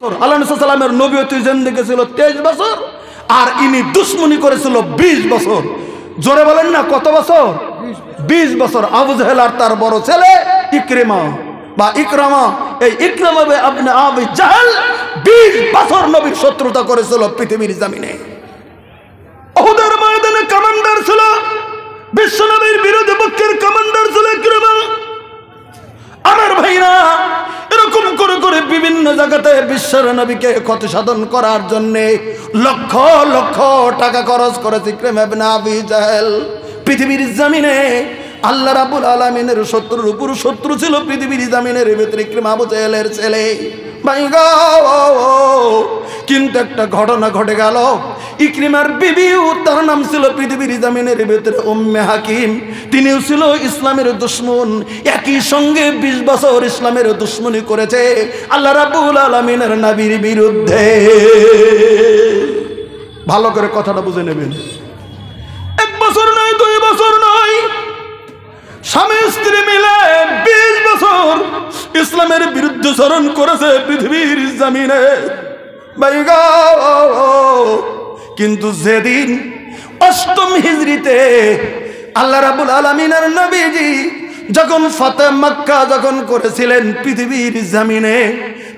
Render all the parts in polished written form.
আল্লাহ নবী সাল্লামের নবুয়তের জিন্দেগি ছিল 23 বছর, আর ইনি দুশমনি করেছিল 20 বছর। জোরে বলেন না কত বছর? 20 বছর। আবু জাহেল আর তার বড় ছেলে ইকরিমা বা ইকরামা, এই ইকরামা ইবনে আবি জাহেল 20 বছর নবীর শত্রুতা করেছিল পৃথিবীর জমিনে। উহুদের ময়দানে কমান্ডার ছিল বিশ্ব নবীর বিরোধী পক্ষের কমান্ডার ছিল ইকরামা। আমার ভাইরা, এরকম করে করে বিভিন্ন জায়গাতে বিশ্বের নবীকে ক্ষতি সাধন করার জন্য লক্ষ লক্ষ টাকা খরচ করেছে ইকরামা ইবনে আবি জাহেল। পৃথিবীর জমিনে আল্লাহ রাব্বুল আলামিনের শত্রুর উপর শত্রু ছিল পৃথিবীর জমিনের ভিতরে ইকরামা আবু জাহেলের ছেলে। ভাই গো, কিন্তু একটা ঘটনা ঘটে গেল। ইকরিমার বিবিও, তার নাম ছিল পৃথিবীর জমিনের ভিতরে উম্মে হাকিম, তিনিও ছিল ইসলামের দুশমন। একই সঙ্গে 20 বছর ইসলামের দুশমনি করেছে আল্লাহ রাব্বুল আলামিনের নবীর বিরুদ্ধে। ভালো করে কথাটা বুঝে নেবেন। 1 বছর নয়, 2 বছর নয়, স্বামী স্ত্রী মিলে 20 বছর ইসলামের বিরুদ্ধে চরণ করেছে পৃথিবীর জমিনে। ভাই গো, কিন্তু যেদিন 8ম হিজরিতে আল্লাহ রাব্বুল আলামিনের নবীজি যখন ফাতে মক্কা যখন করেছিলেন পৃথিবীর জমিনে,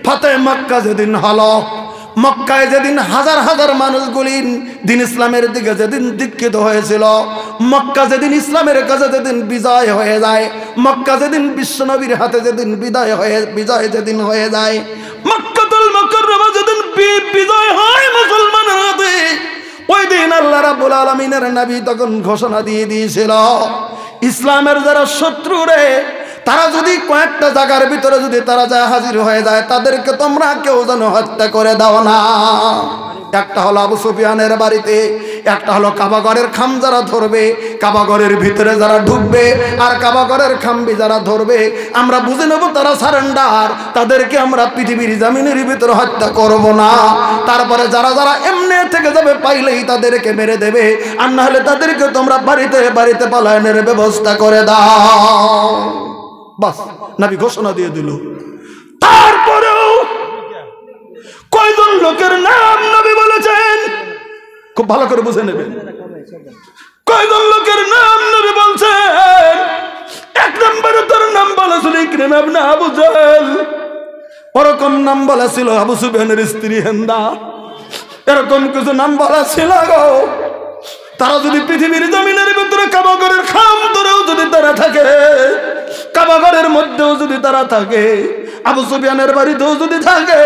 ফাতে মক্কা যেদিন হলো, মক্কায় যেদিন হাজার হাজার মানুষগুলি দিন ইসলামের দিকে যেদিন দীক্ষিত হয়েছিল, মক্কা যেদিন ইসলামের কাছে যেদিন বিজয় হয়ে যায়, মক্কা যেদিন বিশ্বনবীর হাতে যেদিন বিজয় যেদিন হয়ে যায়, মক্কাতুল মুকাররমা যেদিন বিজয় হয় মুসলমানের হাতে, ওই দিন আল্লাহ রাব্বুল আলামিনের নবী তখন ঘোষণা দিয়ে দিয়েছিল, ইসলামের যারা শত্রু রে, তারা যদি কয়েকটা জায়গার ভিতরে যদি তারা যায় হাজির হয়ে যায়, তাদেরকে তোমরা কেউ যেন হত্যা করে দাও না। একটা হলো আবু সুফিয়ানের বাড়িতে, একটা হলো কাবাগরের খাম যারা ধরবে, কাবাগরের ভিতরে যারা ঢুকবে আর কাবাগরের খাম্বি যারা ধরবে, আমরা বুঝে নেব তারা সারেন্ডার, তাদেরকে আমরা পৃথিবীর জমিনের ভিতরে হত্যা করব না। তারপরে যারা যারা এমনি থেকে যাবে পাইলেই তাদেরকে মেরে দেবে, আর না হলে তাদেরকে তোমরা বাড়িতে বাড়িতে পলায়নের ব্যবস্থা করে দাও। বাস, নবী ঘোষণা দিয়ে দিল। তারপরেও কয়জন লোকের নাম নবী বলেছেন, খুব ভালো করে বুঝে নেবেন। কয়জন লোকের নাম নবী বলছেন? 1 নম্বরে তার নাম বলা ছিল ইকরিমা ইবনে আবু জাহেল, ওরকম নাম বলা ছিল আবু সুফিয়ানের স্ত্রী হিন্দা, এরকম কিছু নাম বলা ছিল গো। তারা যদি পৃথিবীর জমিনের ভিতরে কাবাগরের খাম ধরেও যদি তারা থাকে, কাবাগরের মধ্যেও যদি তারা থাকে, আবু সুফিয়ানের বাড়িতেও যদি থাকে,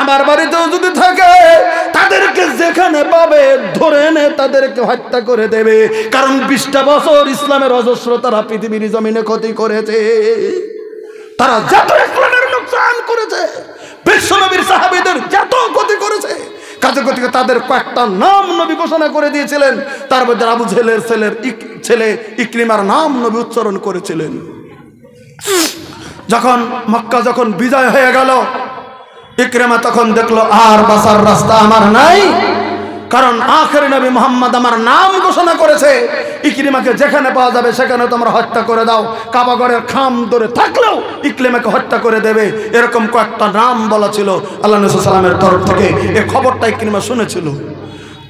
আমার বাড়িতেও যদি থাকে, তাদেরকে যেখানে পাবে ধরে এনে তাদেরকে হত্যা করে দেবে। কারণ 20টা বছর ইসলামের অজস্র তারা পৃথিবীর জমিনে ক্ষতি করেছে, তারা যত ইসলামের লোকসান করেছে, বিশ্বনবীর সাহাবীদের যত ক্ষতি করেছে, কাজে গতিকে তাদের কয়েকটা নাম নবী ঘোষণা করে দিয়েছিলেন। তার মধ্যে আবু জাহেলের ছেলে ইকরিমার নাম নবী উচ্চারণ করেছিলেন। যখন মক্কা যখন বিজয় হয়ে গেল, ইকরিমা তখন দেখলো আর বাঁচার রাস্তা আমার নাই, কারণ আখেরি নবী মুহাম্মদ আমার নাম ঘোষণা করেছে, ইকরিমাকে যেখানে পাওয়া যাবে সেখানে তোমরা হত্যা করে দাও। কাবাগরের খাম ধরে থাকলেও ইকরিমাকে হত্যা করে দেবে, এরকম কয়েকটা নাম বলা ছিল আল্লাহ নবী সাল্লাল্লাহু আলাইহি ওয়াসাল্লামের তরফ থেকে। এই খবরটা ইকরিমা শুনেছিল।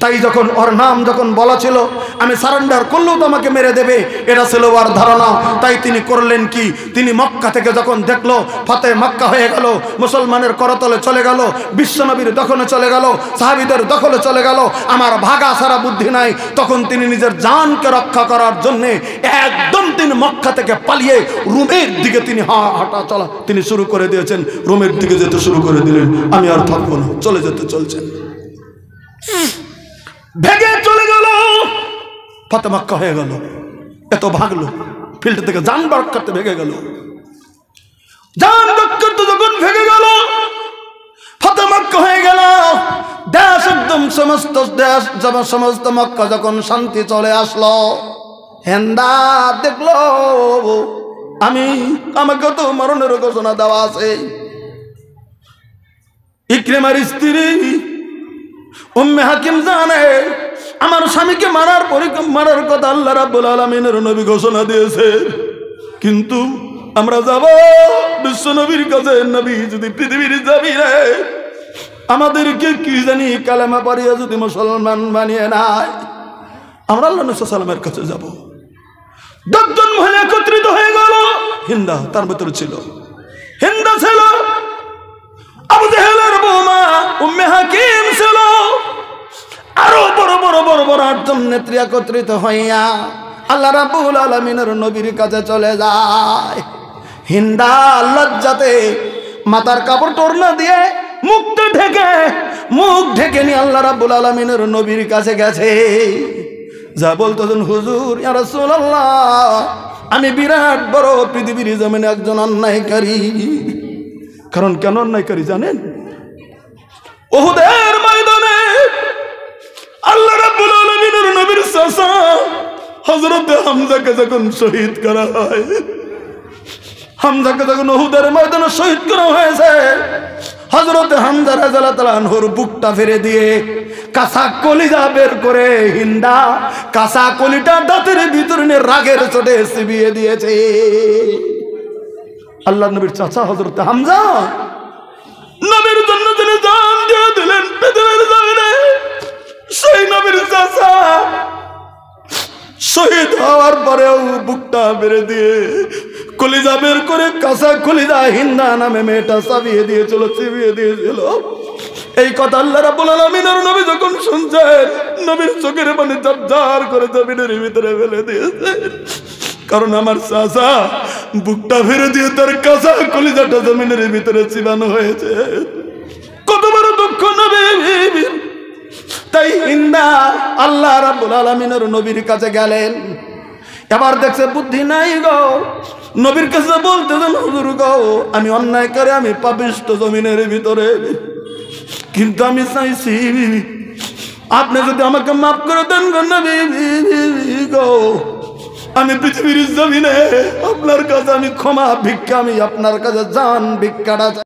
তাই যখন ওর নাম যখন বলা ছিল, আমি সারেন্ডার করলেও তো আমাকে মেরে দেবে, এটা ছিল ওর ধারণা। তাই তিনি করলেন কি, তিনি মক্কা থেকে যখন দেখলো ফাতে মক্কা হয়ে গেল, মুসলমানের করতলে চলে গেল, বিশ্বনবীর দখলে চলে গেল, সাহাবীদের দখলে চলে গেল, আমার ভাগা সারা বুদ্ধি নাই, তখন তিনি নিজের জানকে রক্ষা করার জন্য একদম তিনি মক্কা থেকে পালিয়ে রোমের দিকে তিনি হাঁটা চলা তিনি শুরু করে দিয়েছেন। রোমের দিকে যেতে শুরু করে দিলেন, আমি আর থাকবো না, চলে যেতে চলছেন। ভেগে চলে গেল, ফাতে মক্কা হয়ে গেল। এত ভাগলো, ফিল্ড থেকে জান রক্ষার্থে ভেগে গেল। জান রক্ষার্থে যখন ভেগে গেল, ফাতে মক্কা হয়ে গেল, দেশ একদম সমস্ত দেশ সমস্ত মক্কা যখন শান্তি চলে আসলো, হেন্দা দেখলো আমাকে তো মরণের ঘোষণা দেওয়া আছে। ইকরিমার স্ত্রী উম্মে হাকিম জানে আমার স্বামীকে মারার কথা আল্লাহ রাব্বুল আলামিনের নবী ঘোষণা দিয়েছে, কিন্তু আমরা যাব বিশ্ব নবীর কাছে। নবী যদি পৃথিবীর জমিনে আমাদেরকে কি জানি কালেমা পড়িয়ে যদি মুসলমান বানিয়ে নাই, আমরা আল্লাহ নবী সাল্লামের কাছে যাব। 10 জন মহিলা একত্রিত হয়ে গেল। হিন্দা তার ভিতরে ছিল, হিন্দা ছিল, আবু জেহেলের বৌমা উম্মে হাকিম ছিল, আরো বড় বড় বড় বড় 8 জন নেত্রী একত্রিত হইয়া আল্লাহ রাব্বুল আলামিনের নবীর কাছে চলে যায়। হিন্দা লজ্জাতে মাথার কাপড় তোড়না দিয়ে মুখ ঢেকে নিয়ে আল্লাহ রাব্বুল আলামিনের নবীর কাছে গেছে। যা বলতেছেন, হুজুর ইয়া রাসূলুল্লাহ, আমি বিরাট বড় পৃথিবীর জমিনে একজন অন্যায়কারী। কারণ কেন অন্যায়কারী জানেন? উহুদের ময়দানে আল্লাহ রাব্বুল আলামিনের নবীর চাচা হযরত হামজাকে যখন শহীদ করা হয়, হামজাকে যখন উহুদের ময়দানে শহীদ করা হয়েছে, হযরত হামজা রাদিয়াল্লাহু তাআলা আনহুর বুকটা ফেরে দিয়ে কাঁচা কলিজা বের করে হিন্দা কাঁচা কলিটা দাঁতের ভিতরে নিয়ে রাগের চোটে চিবিয়ে দিয়েছে। আল্লাহর নবীর চাচা হযরত হামজা নবীর জন্য তিনি জান দিয়ে দিলেন পৃথিবীর জমিনে। সেই নবীর চাচা শহীদ হওয়ার পরেও বুকটা বেড়ে দিয়ে কলিজা বের করে কাঁচা কলিজা হিন্দা নামে মেয়েটা চিবিয়ে দিয়েছিল। এই কথা আল্লাহ রাব্বুল আলামিনের নবী যখন শুনছেন, নবীর চোখের পানি ঝরঝর করে জমিনের ভিতরে ফেলে দিয়েছে। কারণ আমার চাচা বুকটা ফেরে দিয়ে তার কাঁচা কলিজাটা জমিনের ভিতরে চিবানো হয়েছে। কত বড় দুঃখ নবী। তাই হিন্দা আল্লাহ রাব্বুল আলামিনের নবীর কাছে গেলেন। এবার দেখছে বুদ্ধি নাই গো, নবীর কাছে বলতেছেন, হুজুর গো, আমি অন্যায় করে, আমি পাপিষ্ঠ জমিনের ভিতরে, কিন্তু আমি চাইছি আপনি যদি আমাকে মাফ করে দেন গো নবী গো, আমি পৃথিবীর জমিনে আপনার কাছে আমি ক্ষমা ভিক্ষা, আমি আপনার কাছে জান ভিক্ষাটা